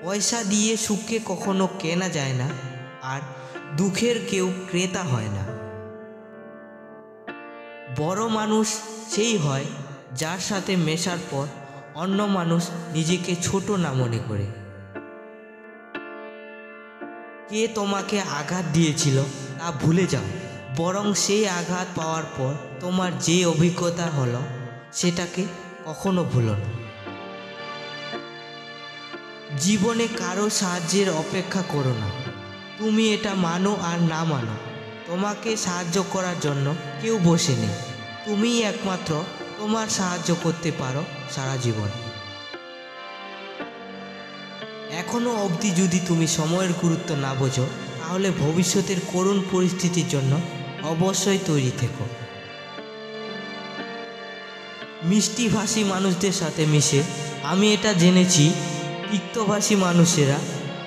পয়সা দিয়ে সুখকে কখনো কেনা যায় না, আর দুঃখের কেউ ক্রেতা হয় না। বড় মানুষ সেই হয় যার সাথে মেশার পর অন্য মানুষ নিজেকে ছোট না মনে করে। কে তোমাকে আঘাত দিয়েছিল তা ভুলে যাও, বরং সেই আঘাত পাওয়ার পর তোমার যে অভিজ্ঞতা হলো সেটাকে কখনো ভুলো না। জীবনে কারো সাহায্যের অপেক্ষা করো না। তুমি এটা মানো আর না মানো, তোমাকে সাহায্য করার জন্য কেউ বসে নেই। তুমিই একমাত্র তোমার সাহায্য করতে পারো সারা জীবন। এখনো অবধি যদি তুমি সময়ের গুরুত্ব না বোঝো, তাহলে ভবিষ্যতের করুণ পরিস্থিতির জন্য অবশ্যই তৈরি থেকো। মিষ্টিভাষী মানুষদের সাথে মিশে আমি এটা জেনেছি, তিক্তভাষী মানুষেরা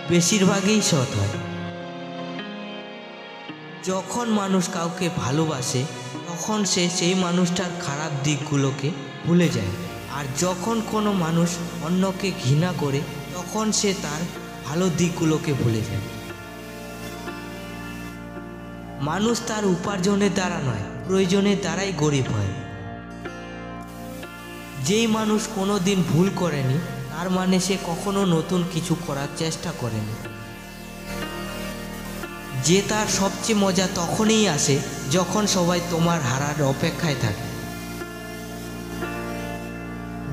বেশিরভাগই সৎ হয়। যখন মানুষ কাউকে ভালোবাসে তখন সে সেই মানুষটার খারাপ দিকগুলোকে ভুলে যায়, আর যখন কোনো মানুষ অন্যকে ঘৃণা করে তখন সে তার ভালো দিকগুলোকে ভুলে যায়। মানুষ তার উপার্জনের দ্বারা নয়, প্রয়োজনের দ্বারাই গরিব হয়। যেই মানুষ কোনো দিন ভুল করেনি তার মানে সে কখনো নতুন কিছু করার চেষ্টা করেনি। যে তার সবচেয়ে মজা তখনই আসে যখন সবাই তোমার হারার অপেক্ষায় থাকে।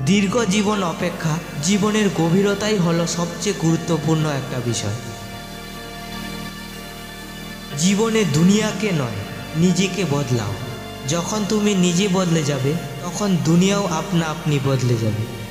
দীর্ঘ জীবন অপেক্ষা জীবনের গভীরতাই হলো সবচেয়ে গুরুত্বপূর্ণ একটা বিষয়। জীবনে দুনিয়াকে নয়, নিজেকে বদলাও। যখন তুমি নিজে বদলে যাবে তখন দুনিয়াও আপনা আপনি বদলে যাবে।